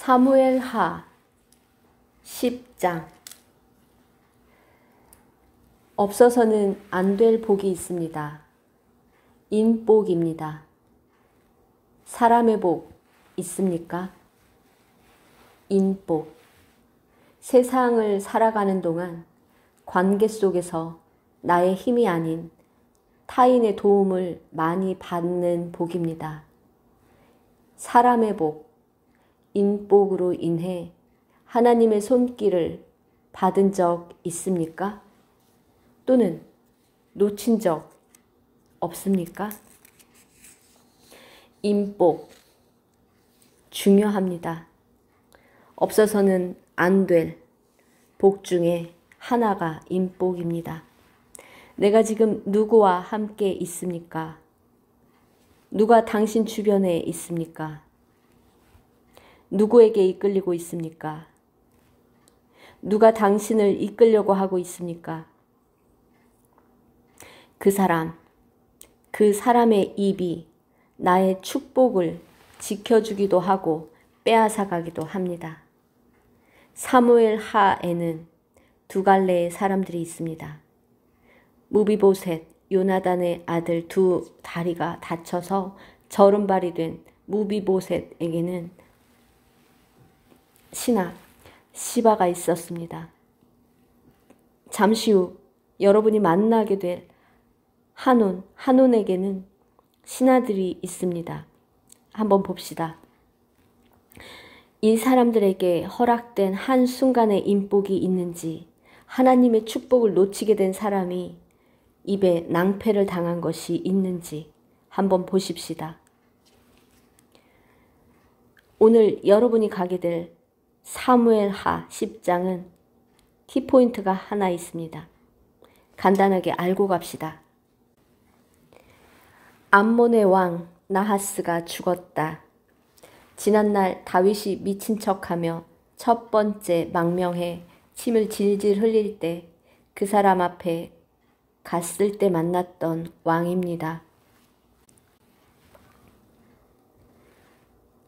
사무엘하 10장. 없어서는 안 될 복이 있습니다. 인복입니다. 사람의 복 있습니까? 인복. 세상을 살아가는 동안 관계 속에서 나의 힘이 아닌 타인의 도움을 많이 받는 복입니다. 사람의 복, 인복으로 인해 하나님의 손길을 받은 적 있습니까? 또는 놓친 적 없습니까? 인복, 중요합니다. 없어서는 안 될 복 중에 하나가 인복입니다. 내가 지금 누구와 함께 있습니까? 누가 당신 주변에 있습니까? 누구에게 이끌리고 있습니까? 누가 당신을 이끌려고 하고 있습니까? 그 사람의 입이 나의 축복을 지켜주기도 하고 빼앗아가기도 합니다. 사무엘하에는 두 갈래의 사람들이 있습니다. 무비보셋, 요나단의 아들 두 다리가 다쳐서 저른발이 된 무비보셋에게는 신하 시바가 있었습니다. 잠시 후 여러분이 만나게 될 한온에게는 신하들이 있습니다. 한번 봅시다. 이 사람들에게 허락된 한순간의 인복이 있는지, 하나님의 축복을 놓치게 된 사람이 입에 낭패를 당한 것이 있는지 한번 보십시다. 오늘 여러분이 가게 될 사무엘하 10장은 키포인트가 하나 있습니다. 간단하게 알고 갑시다. 암몬의 왕 나하스가 죽었다. 지난날 다윗이 미친 척하며 첫 번째 망명해 침을 질질 흘릴 때 그 사람 앞에 갔을 때 만났던 왕입니다.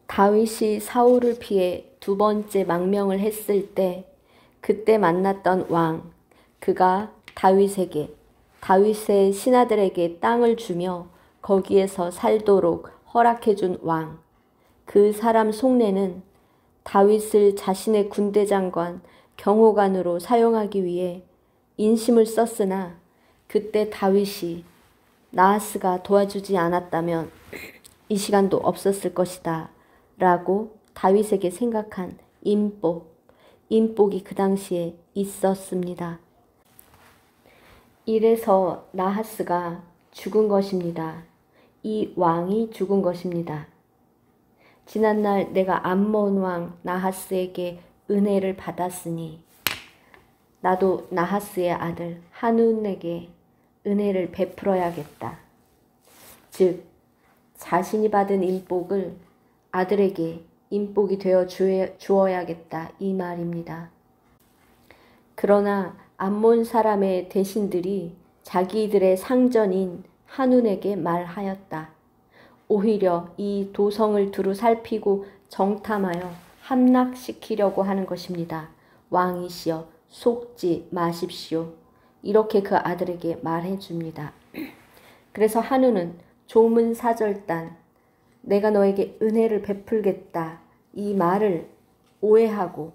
다윗이 사울을 피해 두 번째 망명을 했을 때 그때 만났던 왕, 그가 다윗의 신하들에게 땅을 주며 거기에서 살도록 허락해준 왕, 그 사람 속내는 다윗을 자신의 군대 장관, 경호관으로 사용하기 위해 인심을 썼으나 그때 다윗이 나하스가 도와주지 않았다면 이 시간도 없었을 것이다 라고 다윗에게 생각한 인복이 그 당시에 있었습니다. 이래서 나하스가 죽은 것입니다. 이 왕이 죽은 것입니다. 지난날 내가 암몬 왕 나하스에게 은혜를 받았으니 나도 나하스의 아들 한운에게 은혜를 베풀어야겠다. 즉 자신이 받은 인복을 아들에게 인복이 되어 주어야겠다 이 말입니다. 그러나 암몬 사람의 대신들이 자기들의 상전인 한운에게 말하였다. 오히려 이 도성을 두루 살피고 정탐하여 함락시키려고 하는 것입니다. 왕이시여 속지 마십시오. 이렇게 그 아들에게 말해줍니다. 그래서 한운은 조문사절단 내가 너에게 은혜를 베풀겠다 이 말을 오해하고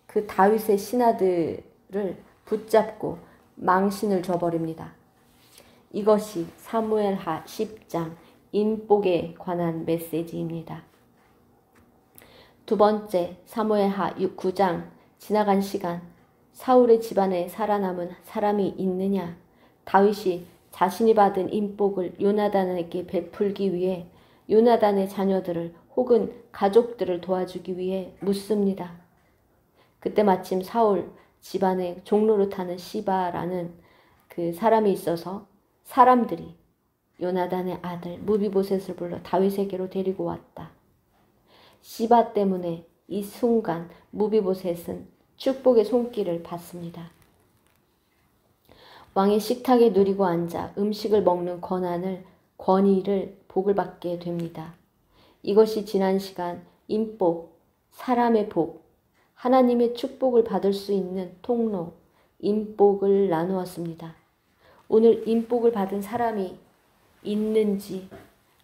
그 다윗의 신하들을 붙잡고 망신을 줘버립니다. 이것이 사무엘하 10장 인복에 관한 메시지입니다. 두 번째 사무엘하 9장 지나간 시간 사울의 집안에 살아남은 사람이 있느냐? 다윗이 자신이 받은 인복을 요나단에게 베풀기 위해 요나단의 자녀들을 혹은 가족들을 도와주기 위해 묻습니다. 그때 마침 사울 집안에 종로로 타는 시바라는 그 사람이 있어서 사람들이 요나단의 아들 무비보셋을 불러 다윗에게로 데리고 왔다. 시바 때문에 이 순간 무비보셋은 축복의 손길을 받습니다. 왕의 식탁에 누리고 앉아 음식을 먹는 권위를 복을 받게 됩니다. 이것이 지난 시간 인복, 사람의 복, 하나님의 축복을 받을 수 있는 통로, 인복을 나누었습니다. 오늘 인복을 받은 사람이 있는지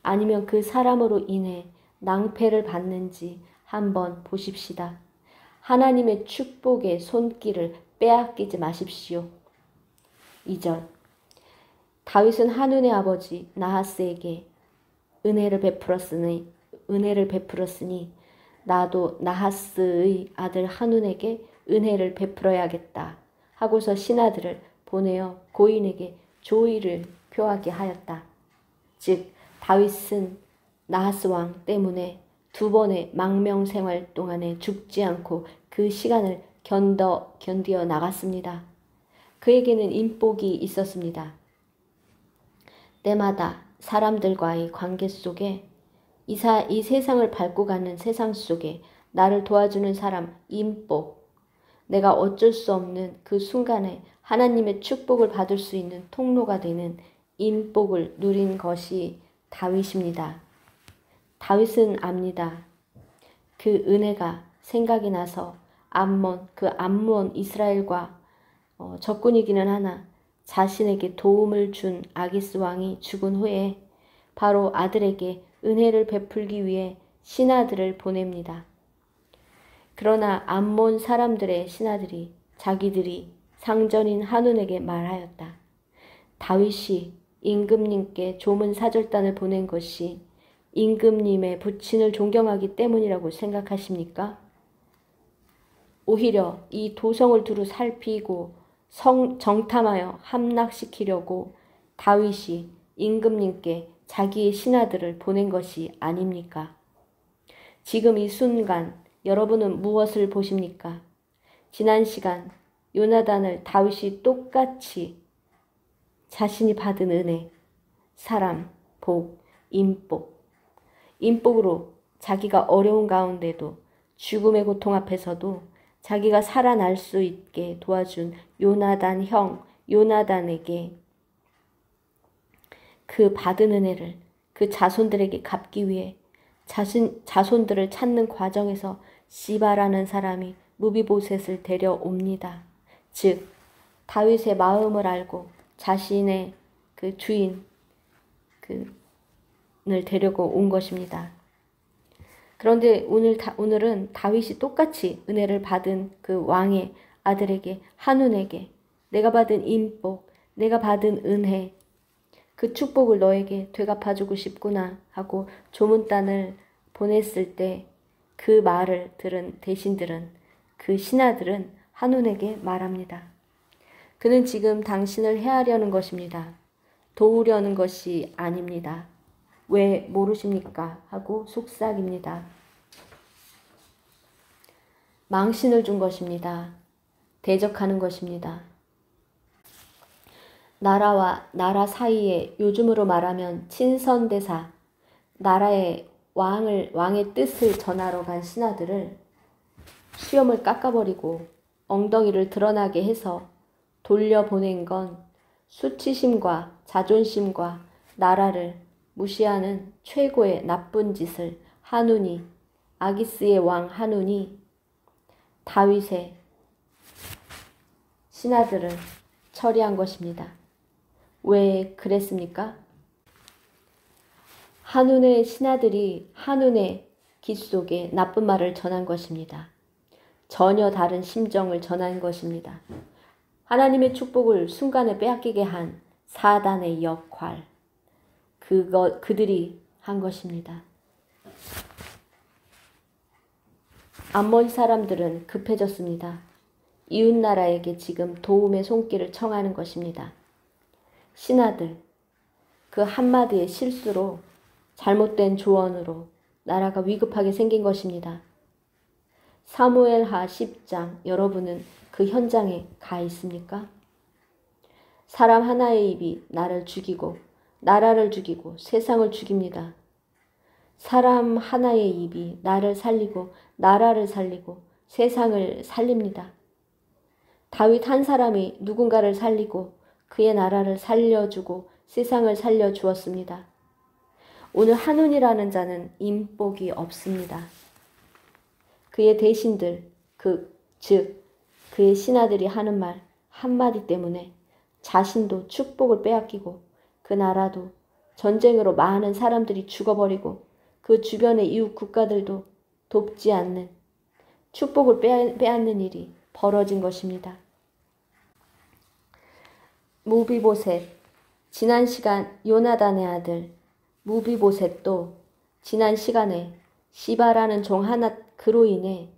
아니면 그 사람으로 인해 낭패를 받는지 한번 보십시다. 하나님의 축복의 손길을 빼앗기지 마십시오. 2절 다윗은 한운의 아버지 나하스에게 은혜를 베풀었으니 나도 나하스의 아들 한운에게 은혜를 베풀어야겠다 하고서 신하들을 보내어 고인에게 조의를 표하게 하였다. 즉 다윗은 나하스 왕 때문에 2번의 망명 생활 동안에 죽지 않고 그 시간을 견디어 나갔습니다. 그에게는 인복이 있었습니다. 때마다 사람들과의 관계 속에 이 세상을 밟고 가는 세상 속에 나를 도와주는 사람, 인복, 내가 어쩔 수 없는 그 순간에 하나님의 축복을 받을 수 있는 통로가 되는 인복을 누린 것이 다윗입니다. 다윗은 압니다. 그 은혜가 생각이 나서 암몬 이스라엘과 적군이기는 하나 자신에게 도움을 준 아기스 왕이 죽은 후에 바로 아들에게 은혜를 베풀기 위해 신하들을 보냅니다. 그러나 암몬 사람들의 신하들이 자기들이 상전인 한운에게 말하였다. 다윗이 임금님께 조문 사절단을 보낸 것이 임금님의 부친을 존경하기 때문이라고 생각하십니까? 오히려 이 도성을 두루 살피고 정탐하여 함락시키려고 다윗이 임금님께 자기의 신하들을 보낸 것이 아닙니까? 지금 이 순간 여러분은 무엇을 보십니까? 지난 시간 요나단을 다윗이 똑같이 자신이 받은 은혜, 사람, 복, 인복으로 자기가 어려운 가운데도 죽음의 고통 앞에서도 자기가 살아날 수 있게 도와준 요나단 형, 요나단에게 그 받은 은혜를 그 자손들에게 갚기 위해 자손들을 찾는 과정에서 시바라는 사람이 무비보셋을 데려옵니다. 즉 다윗의 마음을 알고 자신의 그 주인 을 데리고 온 것입니다. 그런데 오늘은 다윗이 똑같이 은혜를 받은 그 왕의 아들에게 한운에게 내가 받은 인복, 내가 받은 은혜, 그 축복을 너에게 되갚아주고 싶구나 하고 조문단을 보냈을 때 그 말을 들은 대신들은 그 신하들은 한운에게 말합니다. 그는 지금 당신을 해하려는 것입니다. 도우려는 것이 아닙니다. 왜 모르십니까? 하고 속삭입니다. 망신을 준 것입니다. 대적하는 것입니다. 나라와 나라 사이에 요즘으로 말하면 친선대사, 나라의 왕의 뜻을 전하러 간 신하들을 수염을 깎아버리고 엉덩이를 드러나게 해서 돌려보낸 건 수치심과 자존심과 나라를 무시하는 최고의 나쁜 짓을 한운이, 아기스의 왕 한운이 다윗의 신하들을 처리한 것입니다. 왜 그랬습니까? 한운의 신하들이 한운의 귀 속에 나쁜 말을 전한 것입니다. 전혀 다른 심정을 전한 것입니다. 하나님의 축복을 순간에 빼앗기게 한 사단의 역할, 그들이 한 것입니다. 암몬 사람들은 급해졌습니다. 이웃나라에게 지금 도움의 손길을 청하는 것입니다. 신하들, 그 한마디의 실수로 잘못된 조언으로 나라가 위급하게 생긴 것입니다. 사무엘하 10장 여러분은 그 현장에 가 있습니까? 사람 하나의 입이 나를 죽이고 나라를 죽이고 세상을 죽입니다. 사람 하나의 입이 나를 살리고 나라를 살리고 세상을 살립니다. 다윗 한 사람이 누군가를 살리고 그의 나라를 살려주고 세상을 살려주었습니다. 오늘 한운이라는 자는 인복이 없습니다. 그의 대신들, 즉 그의 신하들이 하는 말 한마디 때문에 자신도 축복을 빼앗기고 그 나라도 전쟁으로 많은 사람들이 죽어버리고 그 주변의 이웃 국가들도 돕지 않는 축복을 빼앗는 일이 벌어진 것입니다. 무비보셋, 지난 시간 요나단의 아들 무비보셋도 지난 시간에 시바라는 종 하나 그로 인해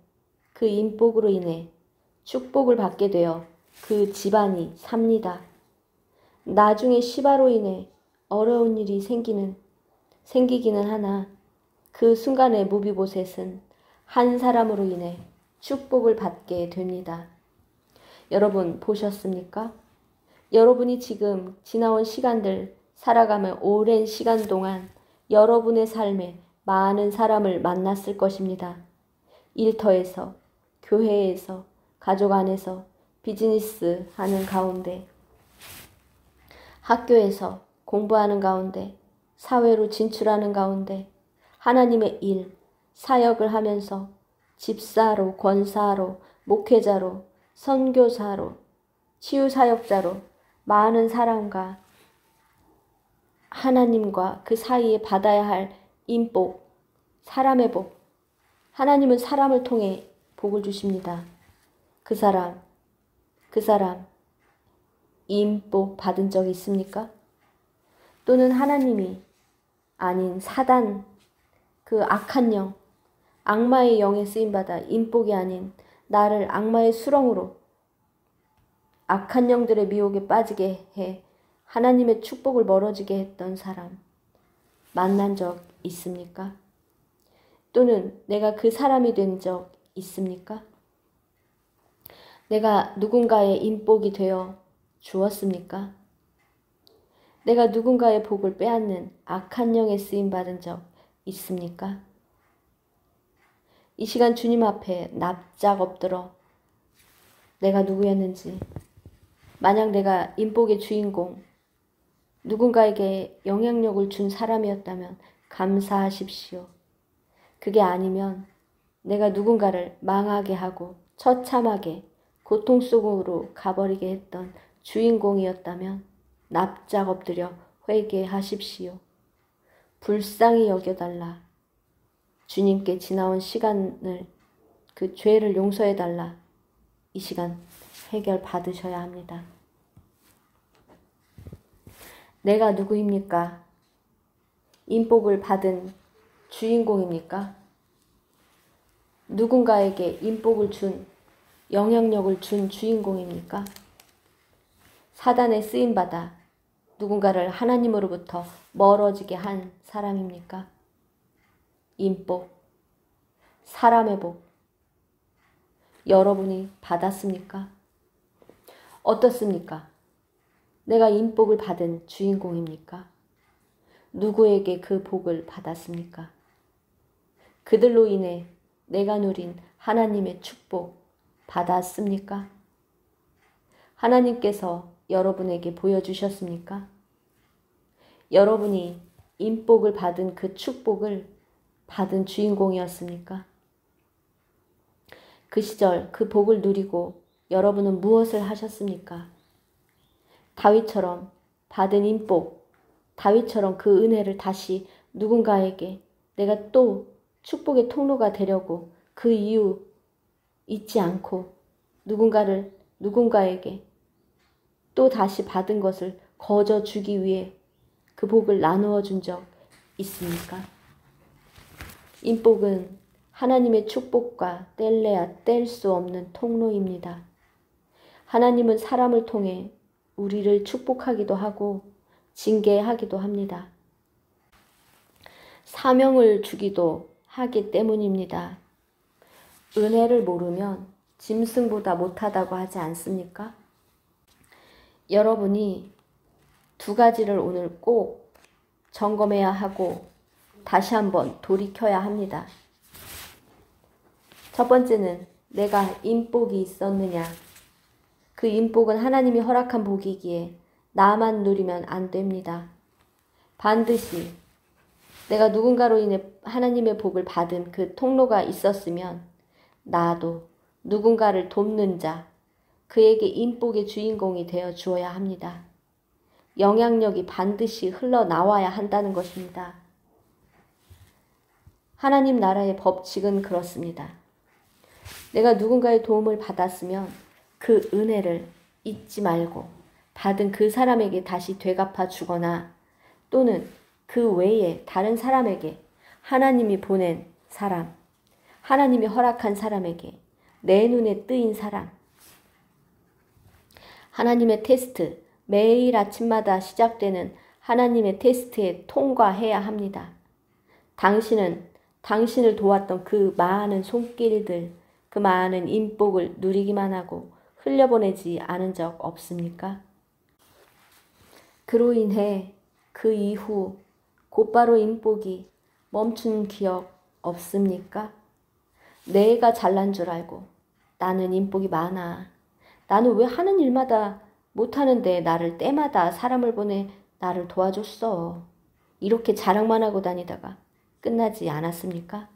그 인복으로 인해 축복을 받게 되어 그 집안이 삽니다. 나중에 시바로 인해 어려운 일이 생기기는 하나 그 순간에 무비보셋은 한 사람으로 인해 축복을 받게 됩니다. 여러분 보셨습니까? 여러분이 지금 지나온 시간들 살아가며 오랜 시간 동안 여러분의 삶에 많은 사람을 만났을 것입니다. 일터에서, 교회에서, 가족 안에서, 비즈니스 하는 가운데, 학교에서 공부하는 가운데, 사회로 진출하는 가운데, 하나님의 일, 사역을 하면서 집사로, 권사로, 목회자로, 선교사로, 치유사역자로 많은 사람과 하나님과 그 사이에 받아야 할 인복, 사람의 복. 하나님은 사람을 통해 복을 주십니다. 그 사람 인복 받은 적 있습니까? 또는 하나님이 아닌 사단, 그 악한 영, 악마의 영에 쓰임받아 인복이 아닌 나를 악마의 수렁으로 악한 영들의 미혹에 빠지게 해 하나님의 축복을 멀어지게 했던 사람 만난 적 있습니까? 또는 내가 그 사람이 된 적 있습니까? 내가 누군가의 인복이 되어 주었습니까? 내가 누군가의 복을 빼앗는 악한 영에 쓰임받은 적 있습니까? 이 시간 주님 앞에 납작 엎드러 내가 누구였는지, 만약 내가 인복의 주인공, 누군가에게 영향력을 준 사람이었다면 감사하십시오. 그게 아니면 내가 누군가를 망하게 하고 처참하게 고통 속으로 가버리게 했던 주인공이었다면 납작 엎드려 회개하십시오. 불쌍히 여겨달라. 주님께 지나온 시간을, 그 죄를 용서해달라. 이 시간 해결 받으셔야 합니다. 내가 누구입니까? 인복을 받은 주인공입니까? 누군가에게 인복을 준, 영향력을 준 주인공입니까? 사단에 쓰임받아 누군가를 하나님으로부터 멀어지게 한 사람입니까? 인복, 사람의 복, 여러분이 받았습니까? 어떻습니까? 내가 인복을 받은 주인공입니까? 누구에게 그 복을 받았습니까? 그들로 인해 내가 누린 하나님의 축복 받았습니까? 하나님께서 여러분에게 보여주셨습니까? 여러분이 인복을 받은 그 축복을 받은 주인공이었습니까? 그 시절 그 복을 누리고 여러분은 무엇을 하셨습니까? 다윗처럼 받은 인복, 다윗처럼 그 은혜를 다시 누군가에게 내가 또 축복의 통로가 되려고 그 이유 잊지 않고 누군가에게 또 다시 받은 것을 거저 주기 위해 그 복을 나누어 준 적 있습니까? 인복은 하나님의 축복과 뗄래야 뗄 수 없는 통로입니다. 하나님은 사람을 통해 우리를 축복하기도 하고 징계하기도 합니다. 사명을 주기도 하기 때문입니다. 은혜를 모르면 짐승보다 못하다고 하지 않습니까? 여러분이 두 가지를 오늘 꼭 점검해야 하고 다시 한번 돌이켜야 합니다. 첫 번째는 내가 인복이 있었느냐. 그 인복은 하나님이 허락한 복이기에 나만 누리면 안 됩니다. 반드시 내가 누군가로 인해 하나님의 복을 받은 그 통로가 있었으면 나도 누군가를 돕는 자, 그에게 인복의 주인공이 되어 주어야 합니다. 영향력이 반드시 흘러나와야 한다는 것입니다. 하나님 나라의 법칙은 그렇습니다. 내가 누군가의 도움을 받았으면 그 은혜를 잊지 말고 받은 그 사람에게 다시 되갚아 주거나 또는 그 외에 다른 사람에게 하나님이 보낸 사람, 하나님이 허락한 사람에게 내 눈에 뜨인 사람, 하나님의 테스트, 매일 아침마다 시작되는 하나님의 테스트에 통과해야 합니다. 당신을 도왔던 그 많은 손길들, 그 많은 인복을 누리기만 하고 흘려보내지 않은 적 없습니까? 그로 인해 그 이후 곧바로 인복이 멈춘 기억 없습니까? 내가 잘난 줄 알고 나는 인복이 많아. 나는 왜 하는 일마다 못하는데 나를 때마다 사람을 보내 나를 도와줬어. 이렇게 자랑만 하고 다니다가 끝나지 않았습니까?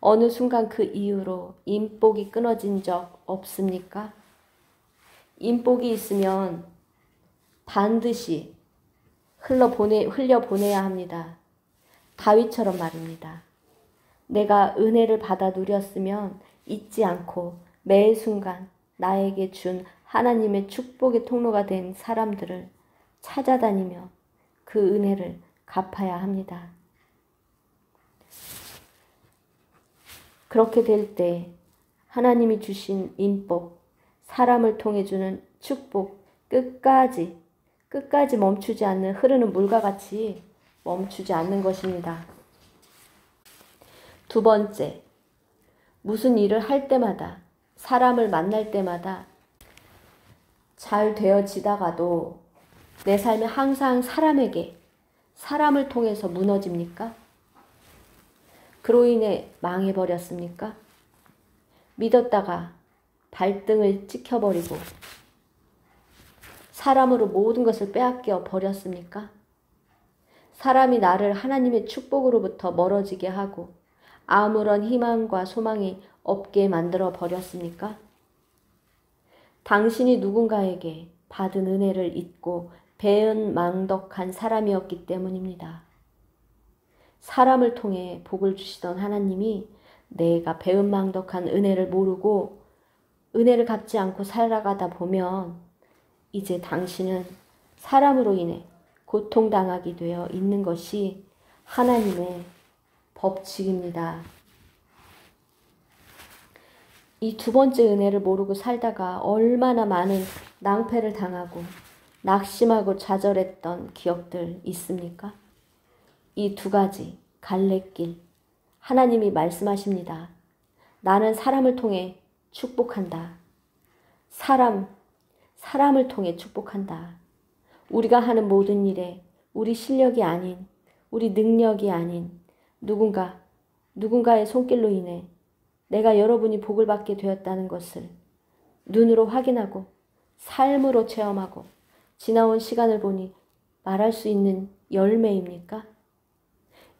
어느 순간 그 이후로 인복이 끊어진 적 없습니까? 인복이 있으면 반드시 흘려보내야 합니다. 다윗처럼 말입니다. 내가 은혜를 받아 누렸으면 잊지 않고 매 순간 나에게 준 하나님의 축복의 통로가 된 사람들을 찾아다니며 그 은혜를 갚아야 합니다. 그렇게 될 때 하나님이 주신 인복, 사람을 통해 주는 축복 끝까지 멈추지 않는 흐르는 물과 같이 멈추지 않는 것입니다. 두 번째, 무슨 일을 할 때마다 사람을 만날 때마다 잘 되어지다가도 내 삶이 항상 사람을 통해서 무너집니까? 그로 인해 망해버렸습니까? 믿었다가 발등을 찍혀버리고 사람으로 모든 것을 빼앗겨 버렸습니까? 사람이 나를 하나님의 축복으로부터 멀어지게 하고 아무런 희망과 소망이 없게 만들어 버렸습니까? 당신이 누군가에게 받은 은혜를 잊고 배은망덕한 사람이었기 때문입니다. 사람을 통해 복을 주시던 하나님이 내가 배은망덕한 은혜를 모르고 은혜를 갚지 않고 살아가다 보면 이제 당신은 사람으로 인해 고통당하게 되어 있는 것이 하나님의 법칙입니다. 이 두 번째 은혜를 모르고 살다가 얼마나 많은 낭패를 당하고 낙심하고 좌절했던 기억들 있습니까? 이 두 가지 갈래길 하나님이 말씀하십니다. 나는 사람을 통해 축복한다. 사람을 통해 축복한다. 우리가 하는 모든 일에 우리 실력이 아닌, 우리 능력이 아닌 누군가의 손길로 인해 내가 여러분이 복을 받게 되었다는 것을 눈으로 확인하고 삶으로 체험하고 지나온 시간을 보니 말할 수 있는 열매입니까?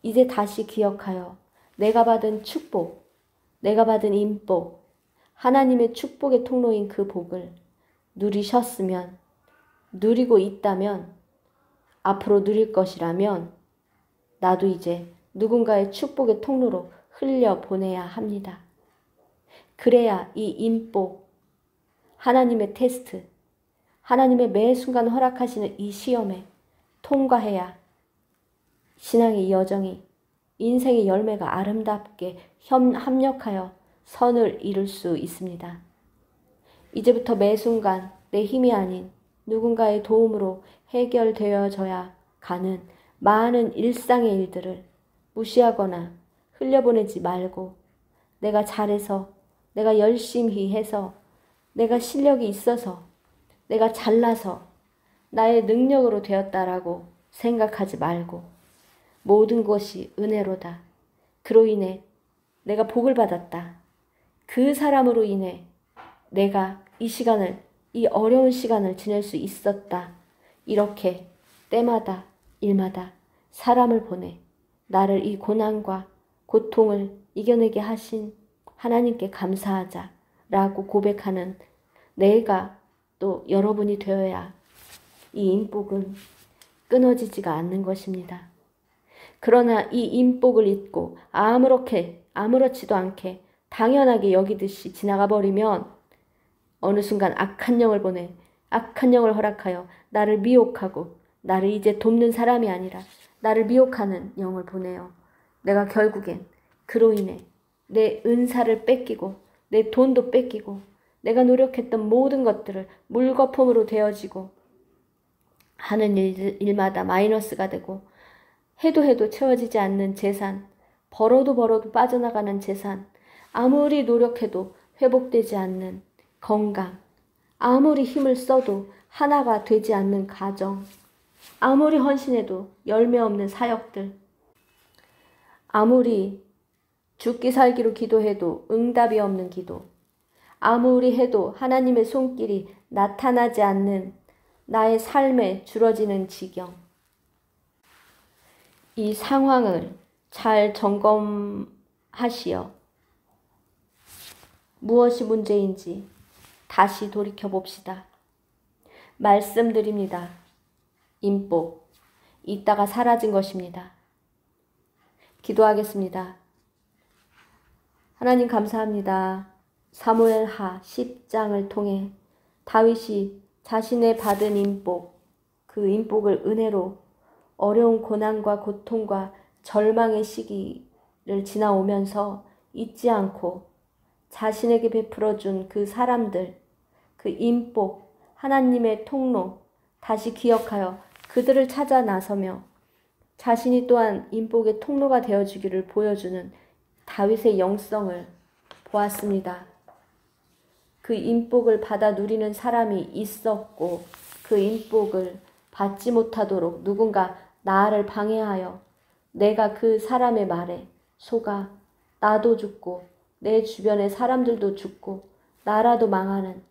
이제 다시 기억하여 내가 받은 축복, 내가 받은 인복, 하나님의 축복의 통로인 그 복을 누리셨으면, 누리고 있다면, 앞으로 누릴 것이라면 나도 이제 누군가의 축복의 통로로 흘려보내야 합니다. 그래야 이 인복, 하나님의 테스트, 하나님의 매 순간 허락하시는 이 시험에 통과해야 신앙의 여정이, 인생의 열매가 아름답게 합력하여 선을 이룰 수 있습니다. 이제부터 매 순간 내 힘이 아닌 누군가의 도움으로 해결되어져야 가는 많은 일상의 일들을 무시하거나 흘려보내지 말고 내가 잘해서, 내가 열심히 해서, 내가 실력이 있어서, 내가 잘나서 나의 능력으로 되었다라고 생각하지 말고 모든 것이 은혜로다. 그로 인해 내가 복을 받았다. 그 사람으로 인해 내가 이 어려운 시간을 지낼 수 있었다. 이렇게 때마다 일마다 사람을 보내 나를 이 고난과 고통을 이겨내게 하신 하나님께 감사하자라고 고백하는 내가 또 여러분이 되어야 이 인복은 끊어지지가 않는 것입니다. 그러나 이 인복을 잊고 아무렇지도 않게 당연하게 여기듯이 지나가 버리면 어느 순간 악한 영을 보내 악한 영을 허락하여 나를 미혹하고 나를 이제 돕는 사람이 아니라 나를 미혹하는 영을 보내요. 내가 결국엔 그로 인해 내 은사를 뺏기고 내 돈도 뺏기고 내가 노력했던 모든 것들을 물거품으로 되어지고 하는 일마다 마이너스가 되고 해도 채워지지 않는 재산, 벌어도 빠져나가는 재산, 아무리 노력해도 회복되지 않는 건강, 아무리 힘을 써도 하나가 되지 않는 가정, 아무리 헌신해도 열매 없는 사역들, 아무리 죽기 살기로 기도해도 응답이 없는 기도, 아무리 해도 하나님의 손길이 나타나지 않는 나의 삶에 줄어지는 지경. 이 상황을 잘 점검하시어 무엇이 문제인지 다시 돌이켜봅시다. 말씀드립니다. 인복, 있다가 사라진 것입니다. 기도하겠습니다. 하나님 감사합니다. 사무엘하 10장을 통해 다윗이 자신의 받은 인복, 그 인복을 은혜로 어려운 고난과 고통과 절망의 시기를 지나오면서 잊지 않고 자신에게 베풀어준 그 사람들, 그 인복, 하나님의 통로 다시 기억하여 그들을 찾아 나서며 자신이 또한 인복의 통로가 되어주기를 보여주는 다윗의 영성을 보았습니다. 그 인복을 받아 누리는 사람이 있었고 그 인복을 받지 못하도록 누군가 나를 방해하여 내가 그 사람의 말에 속아 나도 죽고 내 주변의 사람들도 죽고 나라도 망하는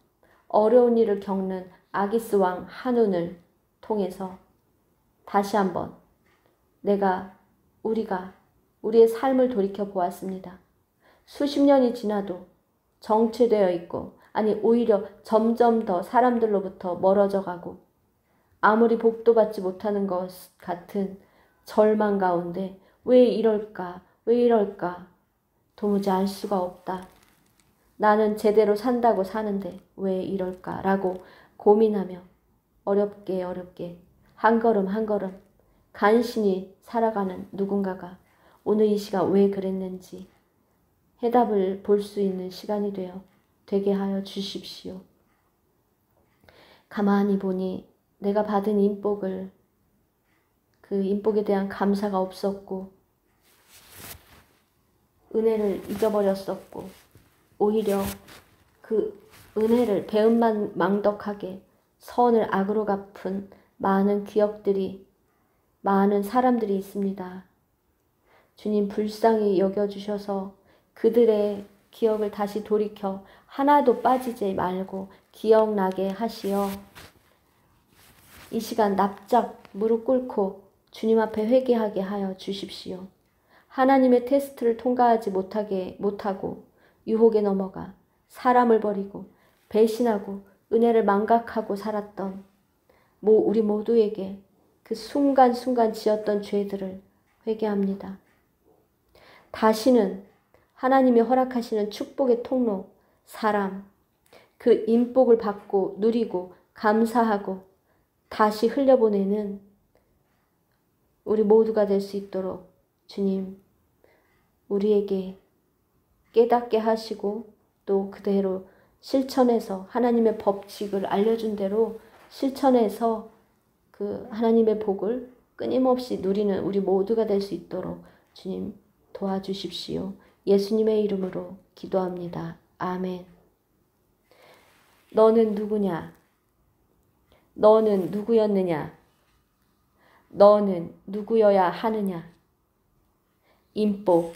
어려운 일을 겪는 아기스 왕 한운을 통해서 다시 한번 우리가 우리의 삶을 돌이켜 보았습니다. 수십 년이 지나도 정체되어 있고 오히려 점점 더 사람들로부터 멀어져 가고 아무리 복도 받지 못하는 것 같은 절망 가운데 왜 이럴까 도무지 알 수가 없다. 나는 제대로 산다고 사는데 왜 이럴까 라고 고민하며 어렵게 한 걸음 한 걸음 간신히 살아가는 누군가가 오늘 이 시간 왜 그랬는지 해답을 볼 수 있는 시간이 되게 하여 주십시오. 가만히 보니 내가 받은 인복을 그 인복에 대한 감사가 없었고 은혜를 잊어버렸었고 오히려 그 은혜를 배은만 망덕하게 선을 악으로 갚은 많은 기억들이 많은 사람들이 있습니다. 주님 불쌍히 여겨주셔서 그들의 기억을 다시 돌이켜 하나도 빠지지 말고 기억나게 하시어 이 시간 납작 무릎 꿇고 주님 앞에 회개하게 하여 주십시오. 하나님의 테스트를 통과하지 못하고 유혹에 넘어가 사람을 버리고 배신하고 은혜를 망각하고 살았던 우리 모두에게 그 순간순간 지었던 죄들을 회개합니다. 다시는 하나님이 허락하시는 축복의 통로, 사람, 그 인복을 받고 누리고 감사하고 다시 흘려보내는 우리 모두가 될 수 있도록 주님 우리에게 깨닫게 하시고 또 그대로 실천해서 하나님의 법칙을 알려준 대로 실천해서 그 하나님의 복을 끊임없이 누리는 우리 모두가 될 수 있도록 주님 도와주십시오. 예수님의 이름으로 기도합니다. 아멘. 너는 누구냐? 너는 누구였느냐? 너는 누구여야 하느냐? 인복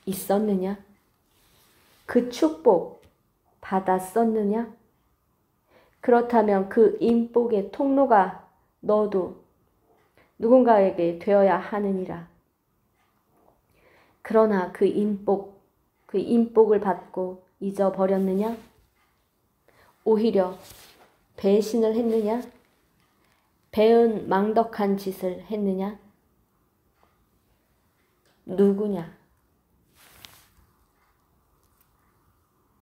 있었느냐? 그 축복 받았었느냐? 그렇다면 그 인복의 통로가 너도 누군가에게 되어야 하느니라. 그러나 그 인복 그 인복을 받고 잊어버렸느냐? 오히려 배신을 했느냐? 배은 망덕한 짓을 했느냐? 누구냐?